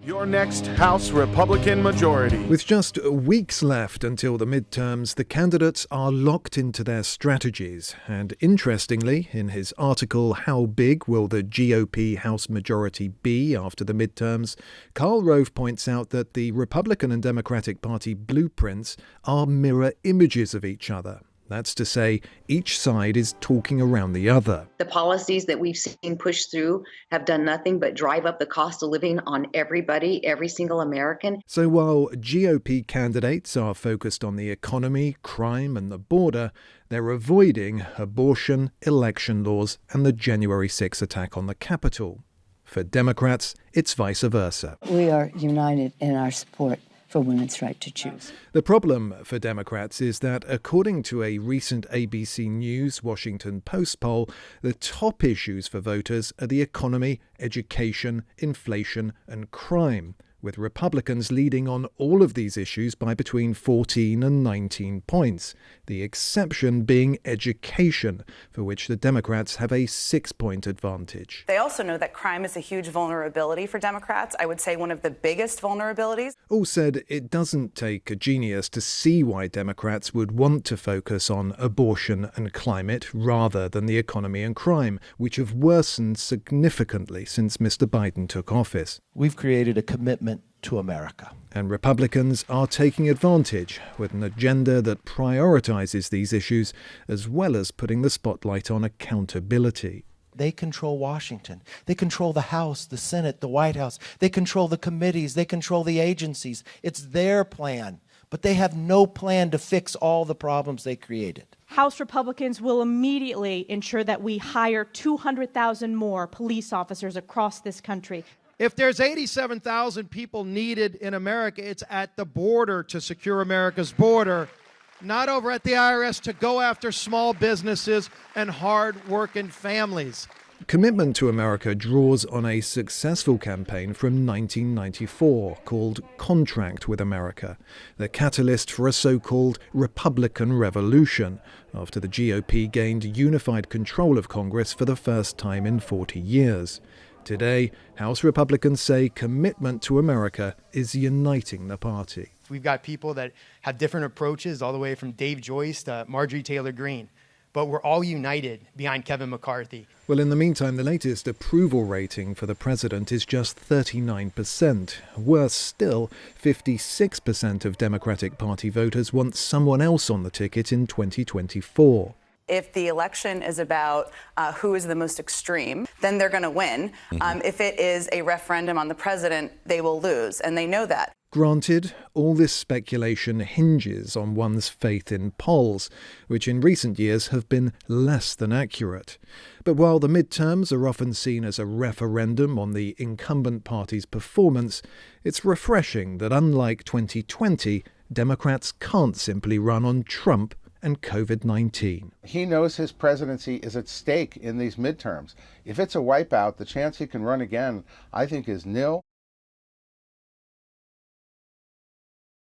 Your next House Republican majority. With just weeks left until the midterms, the candidates are locked into their strategies. And interestingly, in his article, How Big Will the GOP House Majority Be After the Midterms, Karl Rove points out that the Republican and Democratic Party blueprints are mirror images of each other. That's to say, each side is talking around the other. The policies that we've seen pushed through have done nothing but drive up the cost of living on everybody, every single American. So while GOP candidates are focused on the economy, crime and the border, they're avoiding abortion, election laws and the January 6 attack on the Capitol. For Democrats, it's vice versa. We are united in our support for women's right to choose. The problem for Democrats is that, according to a recent ABC News Washington Post poll, the top issues for voters are the economy, education, inflation, and crime, with Republicans leading on all of these issues by between 14 and 19 points, the exception being education, for which the Democrats have a 6-point advantage. They also know that crime is a huge vulnerability for Democrats. I would say one of the biggest vulnerabilities. All said, it doesn't take a genius to see why Democrats would want to focus on abortion and climate rather than the economy and crime, which have worsened significantly since Mr. Biden took office. We've created a commitment to America. And Republicans are taking advantage with an agenda that prioritizes these issues as well as putting the spotlight on accountability. They control Washington. They control the House, the Senate, the White House. They control the committees. They control the agencies. It's their plan. But they have no plan to fix all the problems they created. House Republicans will immediately ensure that we hire 200,000 more police officers across this country. If there's 87,000 people needed in America, it's at the border to secure America's border, not over at the IRS to go after small businesses and hard-working families. Commitment to America draws on a successful campaign from 1994 called Contract with America, the catalyst for a so-called Republican Revolution, after the GOP gained unified control of Congress for the first time in 40 years. Today, House Republicans say commitment to America is uniting the party. We've got people that have different approaches, all the way from Dave Joyce to Marjorie Taylor Greene. But we're all united behind Kevin McCarthy. Well, in the meantime, the latest approval rating for the president is just 39%. Worse still, 56% of Democratic Party voters want someone else on the ticket in 2024. If the election is about who is the most extreme, then they're going to win. If it is a referendum on the president, they will lose, and they know that. Granted, all this speculation hinges on one's faith in polls, which in recent years have been less than accurate. But while the midterms are often seen as a referendum on the incumbent party's performance, it's refreshing that unlike 2020, Democrats can't simply run on Trump and COVID-19. He knows his presidency is at stake in these midterms. If it's a wipeout, the chance he can run again, I think, is nil.